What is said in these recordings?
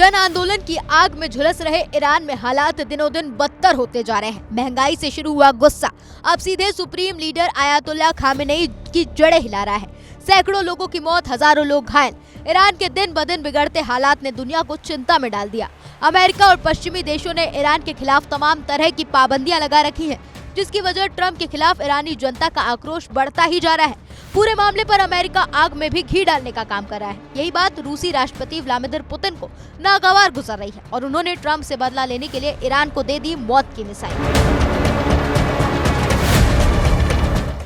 जन आंदोलन की आग में झुलस रहे ईरान में हालात दिनों दिन बदतर होते जा रहे हैं। महंगाई से शुरू हुआ गुस्सा अब सीधे सुप्रीम लीडर आयतुल्लाह खामेनेई की जड़ें हिला रहा है। सैकड़ों लोगों की मौत, हजारों लोग घायल। ईरान के दिन ब दिन बिगड़ते हालात ने दुनिया को चिंता में डाल दिया। अमेरिका और पश्चिमी देशों ने ईरान के खिलाफ तमाम तरह की पाबंदियां लगा रखी है, जिसकी वजह ट्रंप के खिलाफ ईरानी जनता का आक्रोश बढ़ता ही जा रहा है। पूरे मामले पर अमेरिका आग में भी घी डालने का काम कर रहा है। यही बात रूसी राष्ट्रपति व्लादिमीर पुतिन को नागवार गुजर रही है और उन्होंने ट्रंप से बदला लेने के लिए ईरान को दे दी मौत की मिसाइल।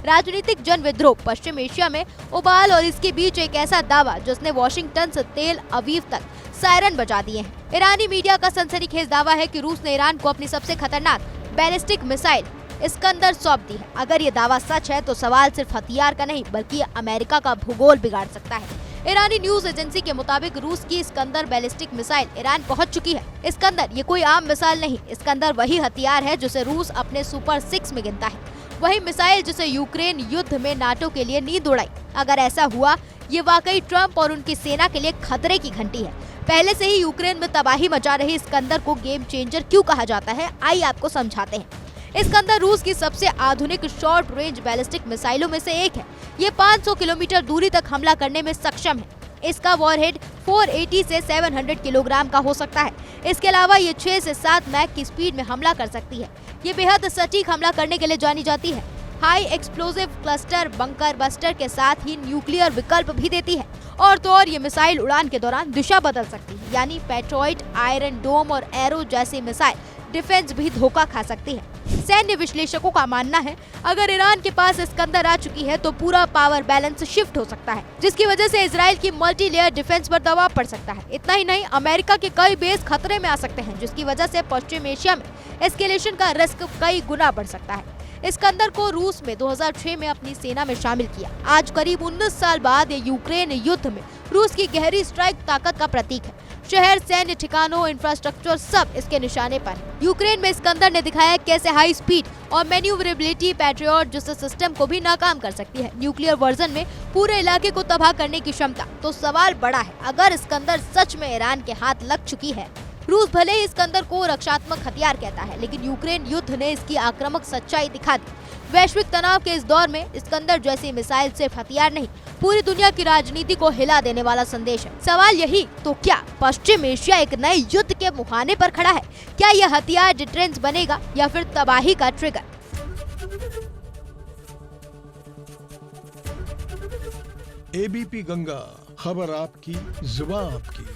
राजनीतिक जन विद्रोह पश्चिम एशिया में उबाल और इसके बीच एक ऐसा दावा जिसने वॉशिंगटन से तेल अवीव तक सायरन बजा दिए हैं। ईरानी मीडिया का सनसनीखेज दावा है कि रूस ने ईरान को अपनी सबसे खतरनाक बैलिस्टिक मिसाइल इस्कंदर सौंप दी है। अगर ये दावा सच है तो सवाल सिर्फ हथियार का नहीं बल्कि अमेरिका का भूगोल बिगाड़ सकता है। ईरानी न्यूज एजेंसी के मुताबिक रूस की इस्कंदर बैलिस्टिक मिसाइल ईरान पहुंच चुकी है। इस्कंदर ये कोई आम मिसाइल नहीं, इस्कंदर वही हथियार है जिसे रूस अपने सुपर 6 में गिनता है, वही मिसाइल जिसे यूक्रेन युद्ध में नाटो के लिए नींद उड़ाई। अगर ऐसा हुआ, ये वाकई ट्रंप और उनकी सेना के लिए खतरे की घंटी है। पहले से ही यूक्रेन में तबाही मचा रही इस्कंदर को गेम चेंजर क्यों कहा जाता है, आइए आपको समझाते हैं। इस्कंदर रूस की सबसे आधुनिक शॉर्ट रेंज बैलिस्टिक मिसाइलों में से एक है। ये 500 किलोमीटर दूरी तक हमला करने में सक्षम है। इसका वॉरहेड 480 से 700 किलोग्राम का हो सकता है। इसके अलावा ये 6 से 7 मैक की स्पीड में हमला कर सकती है। ये बेहद सटीक हमला करने के लिए जानी जाती है। High explosive cluster bunker buster के साथ ही न्यूक्लियर विकल्प भी देती है। और तो और ये मिसाइल उड़ान के दौरान दिशा बदल सकती है, यानी पेट्रोइट, आयरन डोम और एरो जैसी मिसाइल डिफेंस भी धोखा खा सकती है। सैन्य विश्लेषकों का मानना है अगर ईरान के पास इस्कंदर आ चुकी है तो पूरा पावर बैलेंस शिफ्ट हो सकता है, जिसकी वजह से इजराइल की मल्टी लेयर डिफेंस पर दबाव पड़ सकता है। इतना ही नहीं, अमेरिका के कई बेस खतरे में आ सकते हैं, जिसकी वजह से पश्चिम एशिया में एस्केलेशन का रिस्क कई गुना बढ़ सकता है। इस्कंदर को रूस में 2006 में अपनी सेना में शामिल किया। आज करीब 19 साल बाद ये यूक्रेन युद्ध में रूस की गहरी स्ट्राइक ताकत का प्रतीक है। शहर, सैन्य ठिकानों, इंफ्रास्ट्रक्चर सब इसके निशाने पर है। यूक्रेन में इस्कंदर ने दिखाया कैसे हाई स्पीड और मैन्यूवरेबिलिटी पैट्रियट जैसे सिस्टम को भी नाकाम कर सकती है। न्यूक्लियर वर्जन में पूरे इलाके को तबाह करने की क्षमता। तो सवाल बड़ा है, अगर इस्कंदर सच में ईरान के हाथ लग चुकी है, रूस भले ही इस्कंदर को रक्षात्मक हथियार कहता है, लेकिन यूक्रेन युद्ध ने इसकी आक्रामक सच्चाई दिखा दी। वैश्विक तनाव के इस दौर में इस्कंदर जैसी मिसाइल सिर्फ हथियार नहीं, पूरी दुनिया की राजनीति को हिला देने वाला संदेश है। सवाल यही, तो क्या पश्चिम एशिया एक नए युद्ध के मुहाने पर खड़ा है? क्या यह हथियार डिटरेंस बनेगा या फिर तबाही का ट्रिगर? एबीपी गंगा, खबर आपकी, जुबान आपकी।